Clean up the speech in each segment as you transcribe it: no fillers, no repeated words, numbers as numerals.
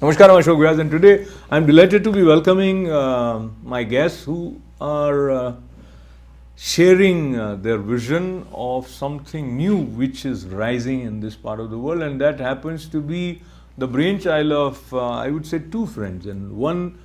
Namaskar, I'm Ashok Vyas, and today I'm delighted to be welcoming my guests who are sharing their vision of something new which is rising in this part of the world, and that happens to be the brainchild of, I would say, two friends, and one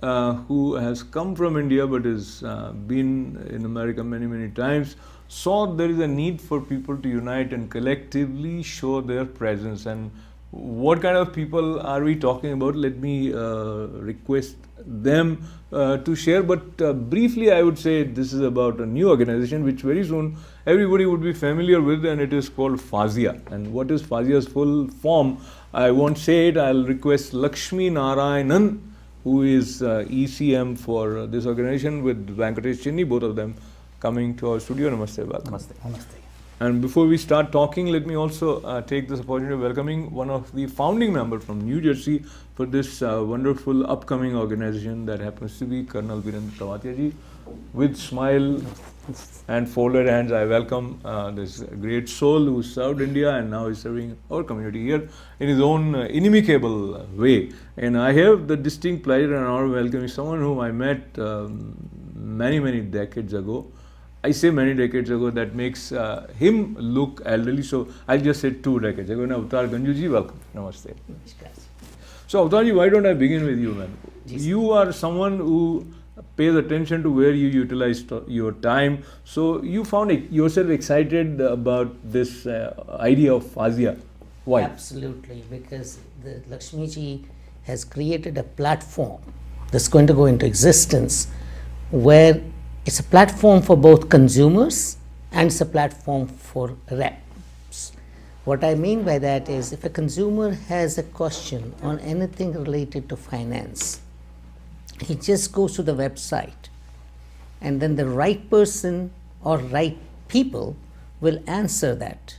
who has come from India but has been in America many times, saw there is a need for people to unite and collectively show their presence. And what kind of people are we talking about? Let me request them to share, but briefly I would say this is about a new organization which very soon everybody would be familiar with, and it is called FASIA. And what is FASIA's full form? I won't say it. I'll request Lakshmi Narayanan, who is ECM for this organization, with Venkatesh Chinni, both of them coming to our studio. Namaste. Namaste. Namaste. And before we start talking, let me also take this opportunity of welcoming one of the founding members from New Jersey for this wonderful upcoming organization, that happens to be Colonel Virendra Tawatiya ji. With smile and folded hands, I welcome this great soul who served India and now is serving our community here in his own inimicable way. And I have the distinct pleasure and honor of welcoming someone whom I met many decades ago. I say many decades ago, that makes him look elderly, so I'll just say 2 decades ago. Now, Avtar Ganju ji, welcome. Namaste. So, Avtar ji, why don't I begin with you, man? You are someone who pays attention to where you utilize your time. So, you found yourself excited about this idea of FASIA. Why? Absolutely, because the Lakshmi ji has created a platform that's going to go into existence, where it's a platform for both consumers and it's a platform for reps. What I mean by that is, if a consumer has a question on anything related to finance, he just goes to the website, and then the right person or right people will answer that.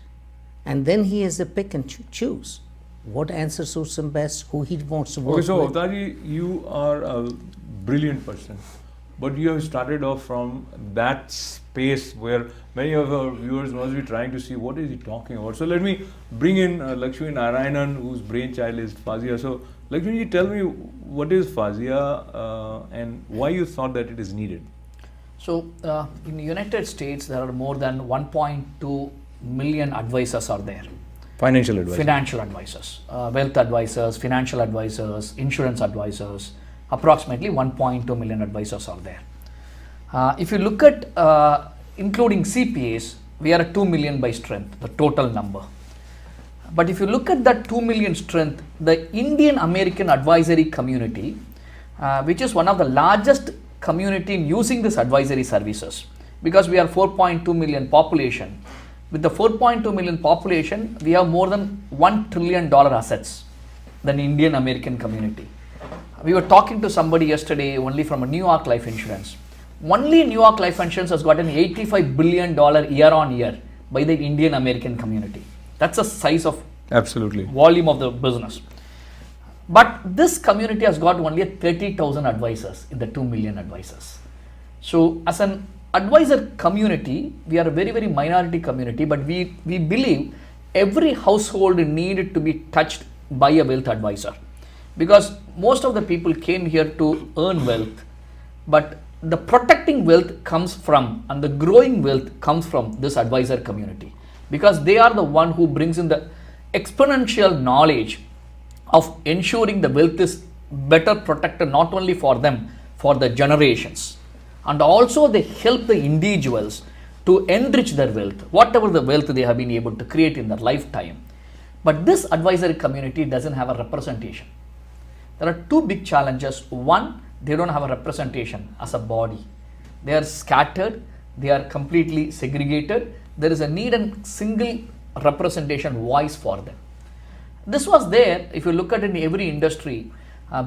And then he has a pick and choose what answer suits him best, who he wants to work with. Okay, so Avtar ji, you are a brilliant person, but you have started off from that space where many of our viewers must be trying to see what is he talking about. So let me bring in Lakshmi Narayanan, whose brainchild is FASIA. So Lakshmi, tell me, what is FASIA and why you thought that it is needed? So in the United States, there are more than 1.2 million advisors are there. Financial advisors. Financial advisors, wealth advisors, financial advisors, insurance advisors. Approximately 1.2 million advisors are there. If you look at including CPAs, we are at 2 million by strength, the total number. But if you look at that 2 million strength, the Indian American advisory community, which is one of the largest community in using this advisory services, because we are 4.2 million population. With the 4.2 million population, we have more than $1 trillion assets than Indian American community. We were talking to somebody yesterday only from a New York Life Insurance. Only New York Life Insurance has got an $85 billion year on year by the Indian American community. That's the size of volume of the business. But this community has got only 30,000 advisors in the 2 million advisors. So as an advisor community, we are a very minority community, but we believe every household needed to be touched by a wealth advisor. Because most of the people came here to earn wealth, but the protecting wealth comes from, and the growing wealth comes from this advisor community, because they are the one who brings in the exponential knowledge of ensuring the wealth is better protected, not only for them, for the generations. And also they help the individuals to enrich their wealth, whatever the wealth they have been able to create in their lifetime. But this advisory community doesn't have a representation. There are 2 big challenges. One, they don't have a representation as a body. They are scattered, they are completely segregated. There is a need and single representation voice for them. This was there, if you look at it in every industry,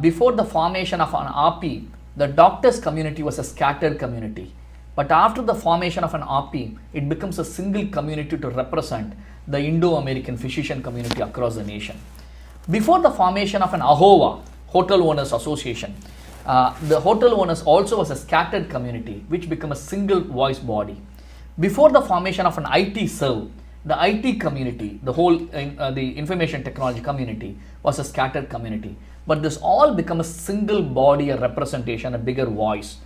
before the formation of an RP, the doctors community was a scattered community. But after the formation of an RP, it becomes a single community to represent the Indo-American physician community across the nation. Before the formation of an AHOA, Hotel Owners Association, the hotel owners also was a scattered community which became a single voice body. Before the formation of an IT serve, The IT community, the whole the information technology community was a scattered community. But this all become a single body, a representation, a bigger voice.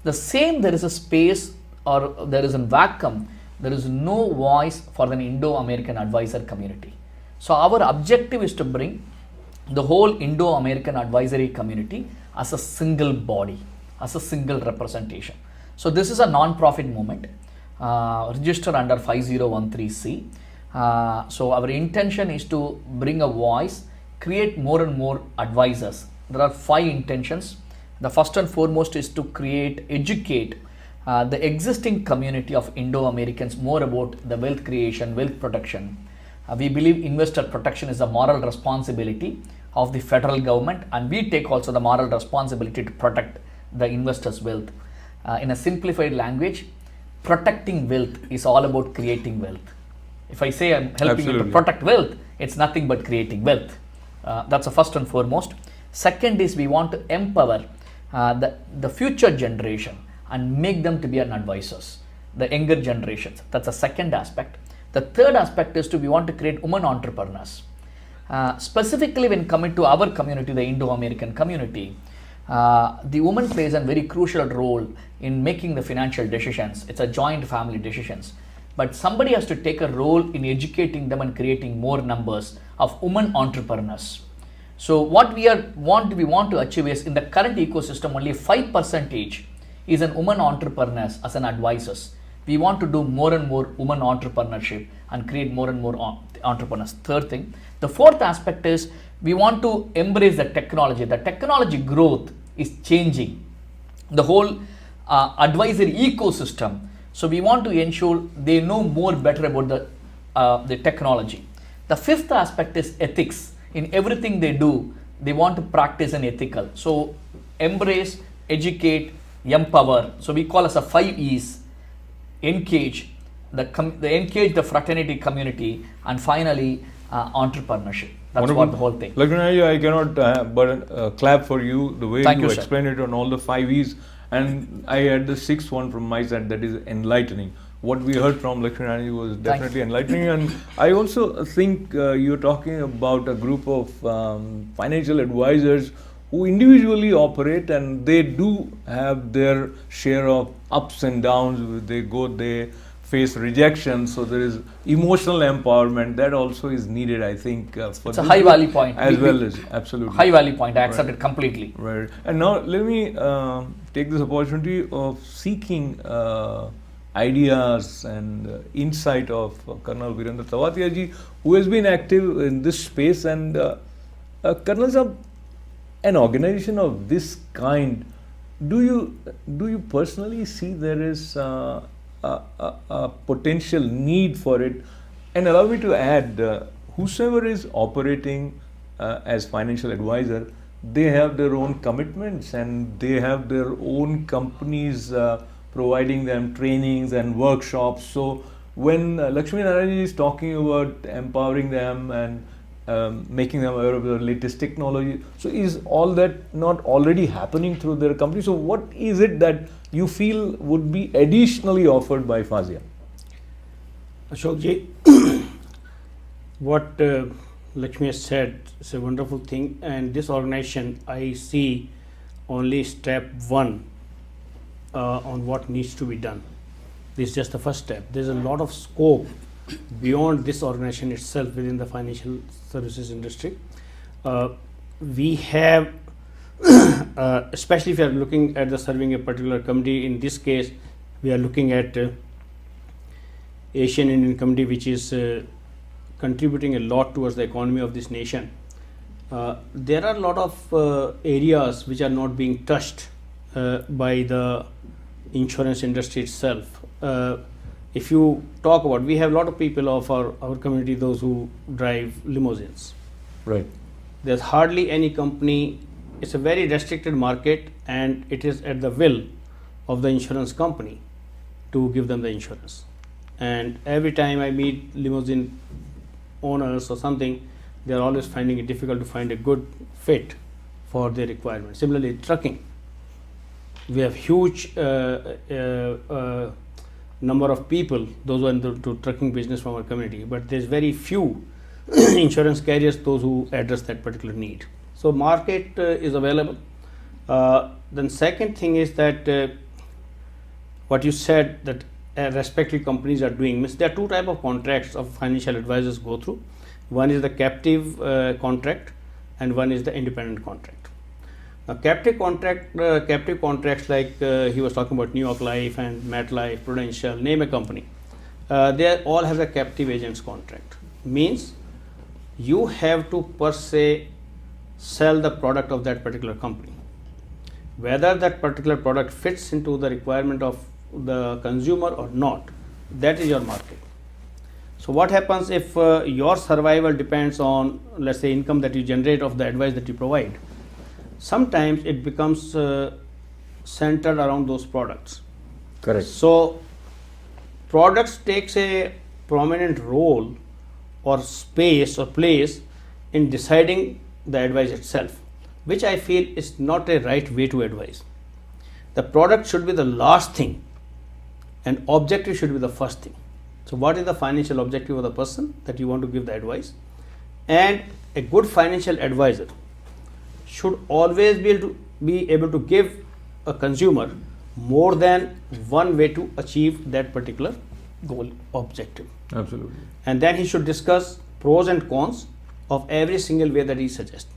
The same, there is a space or there is a vacuum. There is no voice for an Indo-American advisor community. So our objective is to bring the whole Indo-American advisory community as a single body, as a single representation. So this is a non-profit movement registered under 5013C. So our intention is to bring a voice, create more and more advisors. There are 5 intentions. The first and foremost is to create, educate the existing community of Indo-Americans more about the wealth creation, wealth protection. We believe investor protection is a moral responsibility of the federal government, and we take also the moral responsibility to protect the investors' wealth. In a simplified language, protecting wealth is all about creating wealth. If I say I'm helping you to protect wealth, it's nothing but creating wealth. That's the first and foremost. Second is we want to empower the future generation and make them to be an advisors, the younger generations. That's the second aspect. The third aspect is we want to create women entrepreneurs. Specifically when coming to our community, the Indo-American community, the woman plays a very crucial role in making the financial decisions. It's a joint family decisions. But somebody has to take a role in educating them and creating more numbers of women entrepreneurs. So what we want to achieve is, in the current ecosystem, only 5% is an woman entrepreneurs as an advisors. We want to do more and more women entrepreneurship and create more and more entrepreneurs. Third thing. The fourth aspect is we want to embrace the technology. The technology growth is changing the whole advisory ecosystem. So we want to ensure they know more better about the technology. The fifth aspect is ethics. In everything they do, they want to practice an ethical. So embrace, educate, empower. So we call as a 5 E's. Engage, engage the fraternity community, and finally entrepreneurship. That's Wonderful. what the whole thing. Lakshmanaji, I cannot but clap for you the way Thank you you, sir. explained it on all the 5 E's. And I had the sixth one from my side, that is enlightening. What we heard from Lakshmanaji was definitely enlightening. And I also think you're talking about a group of financial advisors who individually operate, and they do have their share of ups and downs. They face rejection, so there is emotional empowerment that also is needed, I think, for It's a high value point. as well as absolutely High value point. I accept it completely. right. And now let me take this opportunity of seeking ideas and insight of Colonel Virendra Tawatiya ji, who has been active in this space. And Colonel Sahab, an organization of this kind, do you personally see there is a potential need for it? And allow me to add, whosoever is operating as financial advisor, they have their own commitments and they have their own companies providing them trainings and workshops. So when Lakshmi Narayan is talking about empowering them and making them aware of the latest technology, so is all that not already happening through their company? So what is it that you feel would be additionally offered by FASIA? Ashok ji, what Lakshmi has said is a wonderful thing, and this organization, I see only step 1 on what needs to be done. This is just the first step. There's a lot of scope beyond this organization itself within the financial services industry. We have, especially if you are looking at the serving a particular community, in this case, we are looking at Asian Indian community, which is contributing a lot towards the economy of this nation. There are a lot of areas which are not being touched by the insurance industry itself. If you talk about, we have a lot of people of our community, those who drive limousines. Right. There's hardly any company, it's a very restricted market, and it is at the will of the insurance company to give them the insurance. And every time I meet limousine owners or something, they are always finding it difficult to find a good fit for their requirements. Similarly, trucking. We have huge number of people, those who are into trucking business from our community, but there's very few insurance carriers, those who address that particular need. So market is available. Then second thing is that what you said that respective companies are doing, means there are two type of contracts of financial advisors go through. One is the captive contract and one is the independent contract. Captive contracts like he was talking about New York Life and MetLife, Prudential, name a company. They all have a captive agents contract. Means you have to per se sell the product of that particular company. Whether that particular product fits into the requirement of the consumer or not, that is your market. So what happens if your survival depends on, let's say, income that you generate of the advice that you provide? Sometimes it becomes centered around those products. Correct. So products takes a prominent role or space or place in deciding the advice itself, which I feel is not a right way to advise. The product should be the last thing and objective should be the first thing. So what is the financial objective of the person that you want to give the advice? And a good financial advisor should always be able to give a consumer more than one way to achieve that particular goal objective. Absolutely. And then he should discuss pros and cons of every single way that he suggests.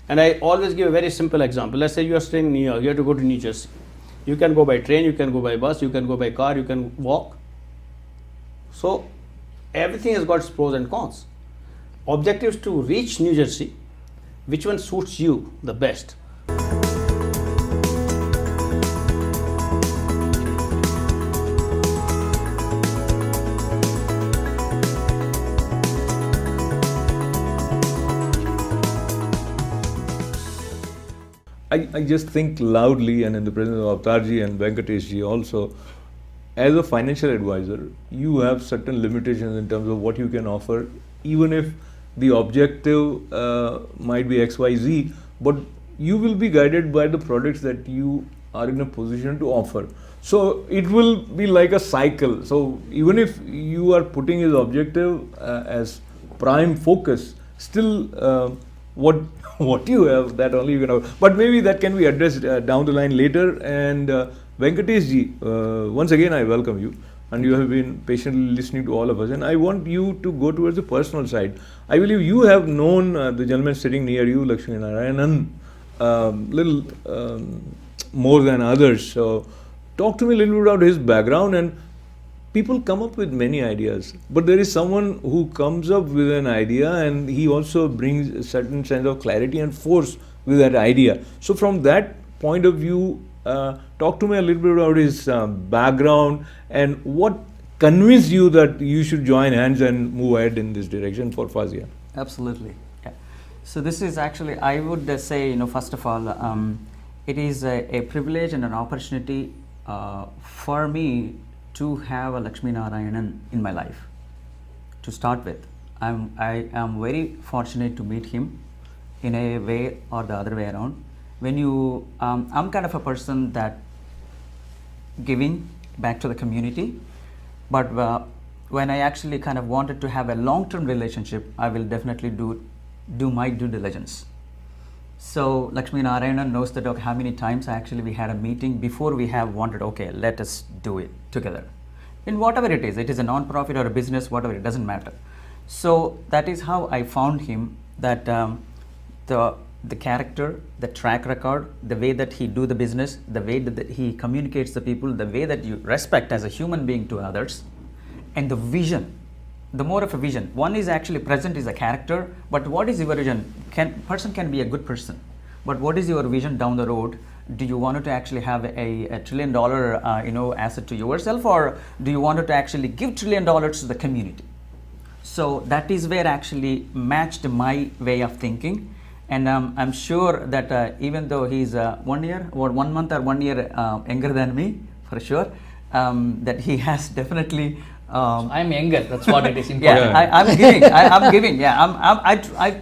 And I always give a very simple example. Let's say you are staying in New York, you have to go to New Jersey. You can go by train, you can go by bus, you can go by car, you can walk. So everything has got its pros and cons. Objective is to reach New Jersey. Which one suits you the best? I just think loudly, and in the presence of Avtarji and Venkateshji also, as a financial advisor, you have certain limitations in terms of what you can offer, even if the objective might be XYZ, but you will be guided by the products that you are in a position to offer. So it will be like a cycle. So even if you are putting his objective as prime focus, still what you have, that only you can have. But maybe that can be addressed down the line later. And Venkateshji, once again I welcome you, and you have been patiently listening to all of us, and I want you to go towards the personal side. I believe you have known the gentleman sitting near you, Lakshmi Narayanan, little more than others. So talk to me a little bit about his background. And people come up with many ideas, but there is someone who comes up with an idea and he also brings a certain sense of clarity and force with that idea. So from that point of view, talk to me a little bit about his background and what convinced you that you should join hands and move ahead in this direction for FASIA. Absolutely. Yeah. So this is actually, I would say, first of all, it is a privilege and an opportunity for me to have a Lakshmi Narayanan in my life. To start with, I am very fortunate to meet him in a way or the other way around. When you, I'm kind of a person that giving back to the community, but when I actually kind of wanted to have a long-term relationship, I will definitely do my due diligence. So Lakshmi Narayanan knows that, okay, how many times actually we had a meeting before we have wanted, okay, let us do it together. In whatever it is a non-profit or a business, whatever, it doesn't matter. So that is how I found him, that the character, the track record, the way that he do the business, the way that he communicates to people, the way that you respect as a human being to others, and the vision, the more of a vision. One is actually present is a character, but what is your vision? Person can be a good person, but what is your vision down the road? Do you want to actually have a $1 trillion asset to yourself, or do you want to actually give $1 trillion to the community? So that is where actually matched my way of thinking. And I'm sure that even though he's 1 year or 1 month or 1 year younger than me, for sure, that he has definitely. I'm younger. That's what it is important. Yeah, I'm giving. Yeah,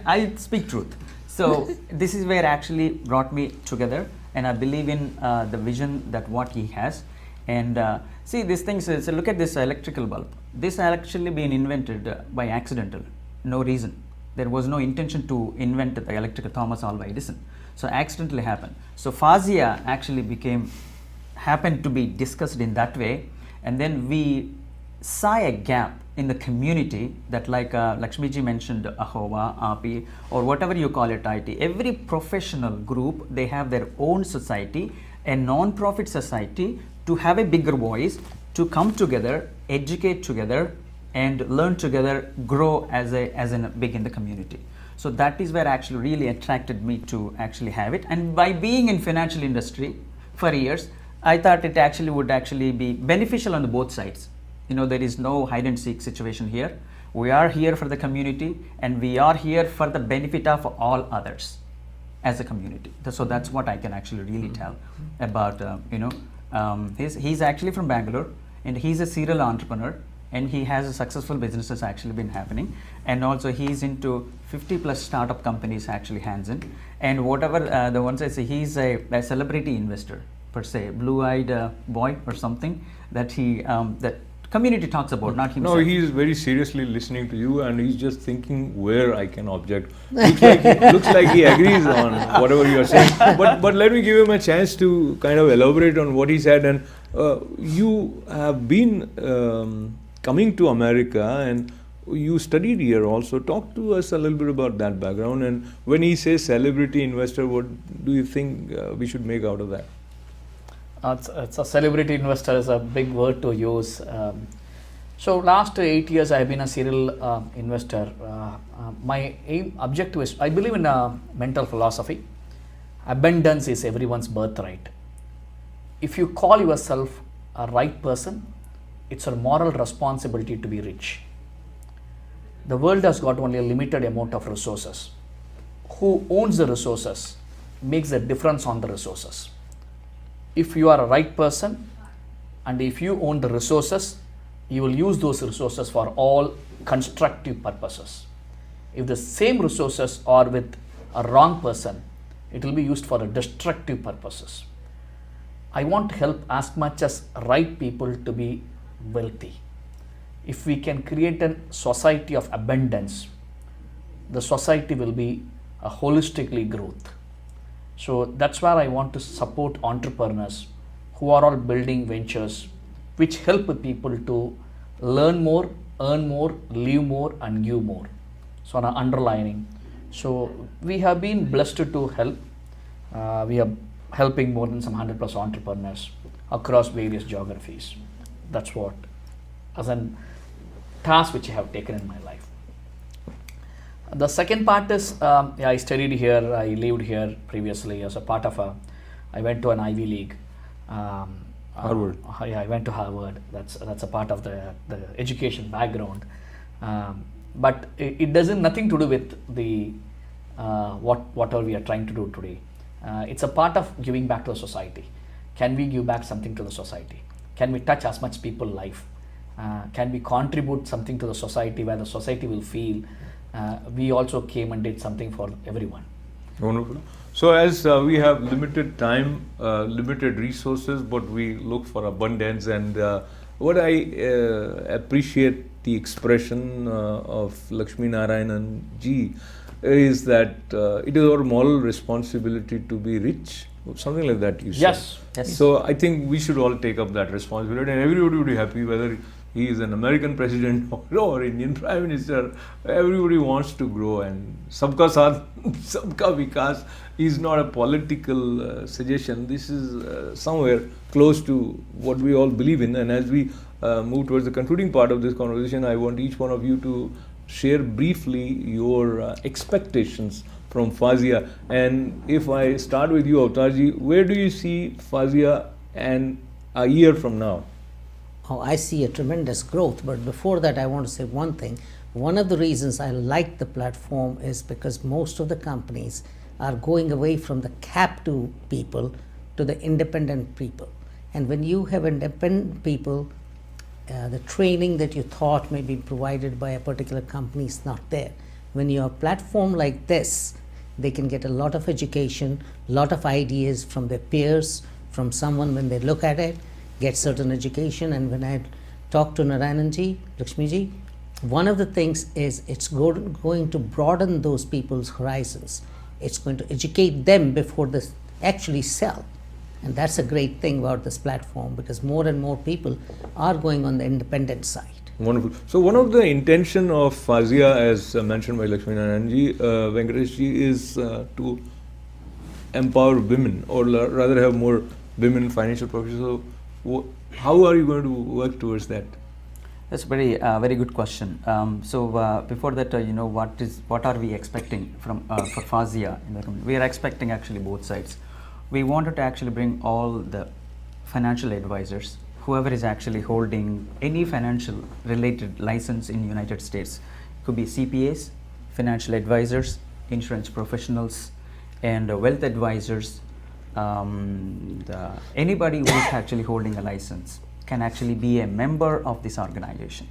I speak truth. So this is where actually brought me together, and I believe in the vision that what he has. And see, these things, so look at this electrical bulb. This actually been invented by accidental, no reason. There was no intention to invent the electrical Thomas Alva Edison. So accidentally happened. So FASIA actually happened to be discussed in that way, and then we saw a gap in the community that, like Lakshmiji mentioned, AHOVA, API, or whatever you call it, IT. Every professional group, they have their own society, a non-profit society, to have a bigger voice, to come together, educate together, and learn together, grow as a big in the community. So that is where actually really attracted me to actually have it. And by being in financial industry for years, I thought it actually would actually be beneficial on the both sides. There is no hide and seek situation here. We are here for the community, and we are here for the benefit of all others as a community. So that's what I can actually really tell about, he's actually from Bangalore, and he's a serial entrepreneur, and he has a successful businesses actually been happening, and also he's into 50 plus startup companies actually hands in, and whatever the ones I say, he's a celebrity investor per se, blue-eyed boy or something that he that community talks about, not himself. No, he is very seriously listening to you, and he's just thinking where I can object. Looks like he agrees on whatever you are saying. But let me give him a chance to kind of elaborate on what he said. And you have been coming to America, and you studied here also. Talk to us a little bit about that background. And when he says celebrity investor, what do you think we should make out of that? It's a celebrity investor is a big word to use. So last 8 years I have been a serial investor. My objective is, I believe in a mental philosophy. Abundance is everyone's birthright. If you call yourself a right person, it's a moral responsibility to be rich. The world has got only a limited amount of resources. Who owns the resources makes a difference on the resources. If you are a right person, and if you own the resources, you will use those resources for all constructive purposes. If the same resources are with a wrong person, it will be used for a destructive purposes. I want to help as much as right people to be wealthy. If we can create a society of abundance, the society will be a holistically growth. So that's where I want to support entrepreneurs who are all building ventures which help people to learn more, earn more, live more, and give more. So, an underlining. So, we have been blessed to help. We are helping more than some 100 plus entrepreneurs across various geographies. That's what, as a task which I have taken in my life. The second part is, I studied here, I lived here previously as a part of I went to an Ivy League. Harvard. I went to Harvard. That's a part of the education background. But it doesn't nothing to do with the whatever we are trying to do today. It's a part of giving back to the society. Can we give back something to the society? Can we touch as much people's life? Can we contribute something to the society where the society will feel we also came and did something for everyone? Wonderful. So as we have limited time, limited resources, but we look for abundance, and what I appreciate the expression of Lakshmi Narayanan ji is that it is our moral responsibility to be rich, something like that you said. Yes. So I think we should all take up that responsibility, and everybody would be happy whether he is an American president or Indian prime minister. Everybody wants to grow, and sabka saath, sabka vikas is not a political suggestion. This is somewhere close to what we all believe in. And as we move towards the concluding part of this conversation, I want each one of you to share briefly your expectations from FASIA. And if I start with you, Avtarji, where do you see FASIA and a year from now? Oh, I see a tremendous growth, but before that I want to say one thing. One of the reasons I like the platform is because most of the companies are going away from the captive people to the independent people. And when you have independent people, the training that you thought may be provided by a particular company is not there. When you have a platform like this, they can get a lot of education, lot of ideas from their peers, from someone when they look at it, get certain education. And when I talk to Narayananji, Lakshmiji, one of the things is it's going to broaden those people's horizons. It's going to educate them before they actually sell. And that's a great thing about this platform, because more and more people are going on the independent side. Wonderful. So one of the intention of FASIA, as mentioned by Lakshmi Narayanji, Venkateshji, is to empower women, or rather have more women financial professionals. So how are you going to work towards that? That's a very good question. Before that, what are we expecting from for FASIA in the community? We are expecting actually both sides. We wanted to actually bring all the financial advisors, whoever is actually holding any financial related license in United States. It could be CPAs, financial advisors, insurance professionals, and wealth advisors. Anybody who is actually holding a license can actually be a member of this organization.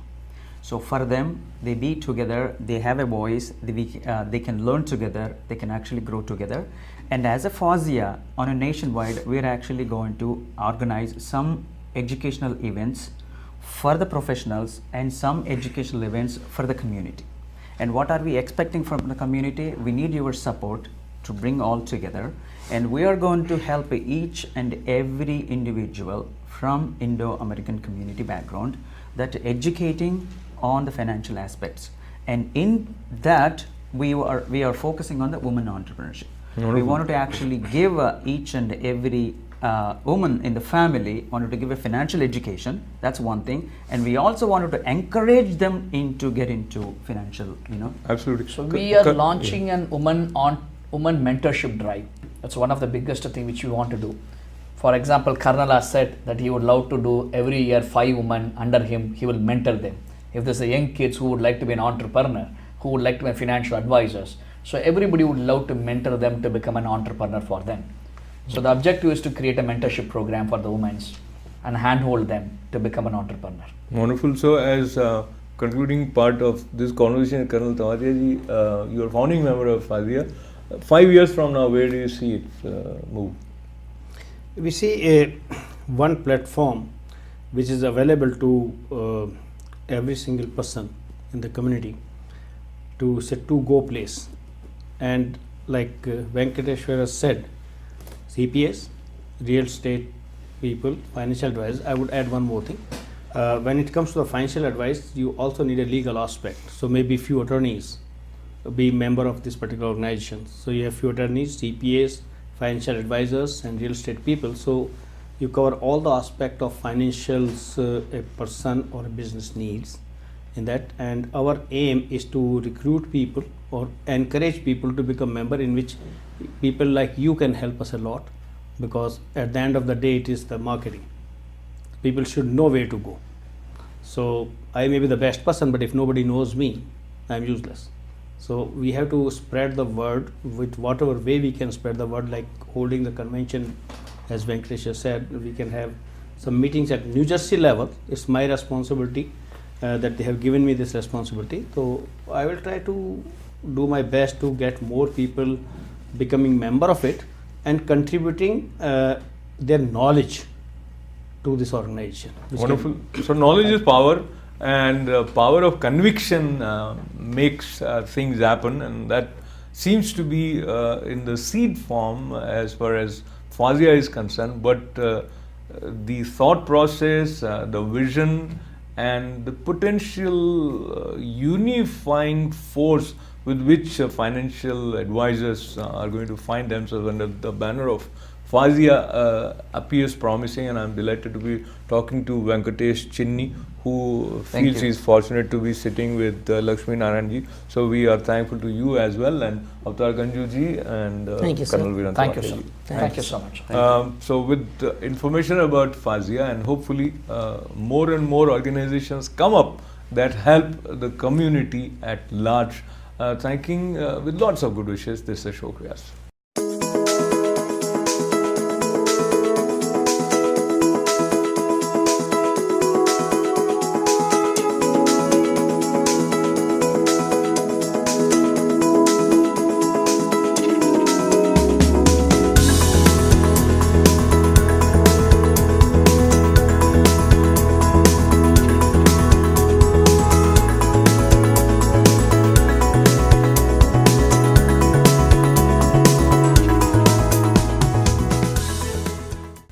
So for them, they be together, they have a voice, they can learn together, they can actually grow together. And as a FASIA, on a nationwide, we're actually going to organize some educational events for the professionals and some educational events for the community. And what are we expecting from the community? We need your support to bring all together, and we are going to help each and every individual from Indo-American community background that educating on the financial aspects. And in that, we are focusing on the women entrepreneurship. We wanted to actually give each and every woman in the family, wanted to give a financial education. That's one thing. And we also wanted to encourage them to get into financial, Absolutely. So we are launching an woman mentorship drive. That's one of the biggest thing which we want to do. For example, Karnal has said that he would love to do every year 5 women under him, he will mentor them. If there's a young kids who would like to be an entrepreneur, who would like to be financial advisors, so everybody would love to mentor them to become an entrepreneur for them. So the objective is to create a mentorship program for the women and handhold them to become an entrepreneur. Wonderful. So as concluding part of this conversation, Colonel Tawatia ji, you are founding member of FASIA. 5 years from now, where do you see it move? We see one platform which is available to every single person in the community to go place. And like Venkateshwara said, CPAs, real estate people, financial advisors. I would add one more thing. When it comes to the financial advice, you also need a legal aspect. So maybe few attorneys be member of this particular organization. So you have few attorneys, CPAs, financial advisors, and real estate people. So you cover all the aspect of financials a person or a business needs in that. And our aim is to recruit people or encourage people to become member, in which people like you can help us a lot, because at the end of the day it is the marketing. People should know where to go. So I may be the best person, but if nobody knows me, I'm useless. So we have to spread the word with whatever way we can spread the word, like holding the convention, as Venkatesh said. We can have some meetings at New Jersey level. It's my responsibility that they have given me this responsibility. So I will try to do my best to get more people becoming member of it and contributing their knowledge to this organization. Wonderful. So knowledge is power, and power of conviction makes things happen, and that seems to be in the seed form as far as FASIA is concerned. But the thought process, the vision, and the potential unifying force with which financial advisors are going to find themselves under the banner of FASIA appears promising, and I'm delighted to be talking to Venkatesh Chinni, who feels he is fortunate to be sitting with Lakshmi Narayanji. So we are thankful to you as well, and Avtar Ganju ji and Colonel Virant. Thank you, sir. Thank you so much. So with information about FASIA, and hopefully more and more organizations come up that help the community at large. Thanking with lots of good wishes. This is Ashok Vyas.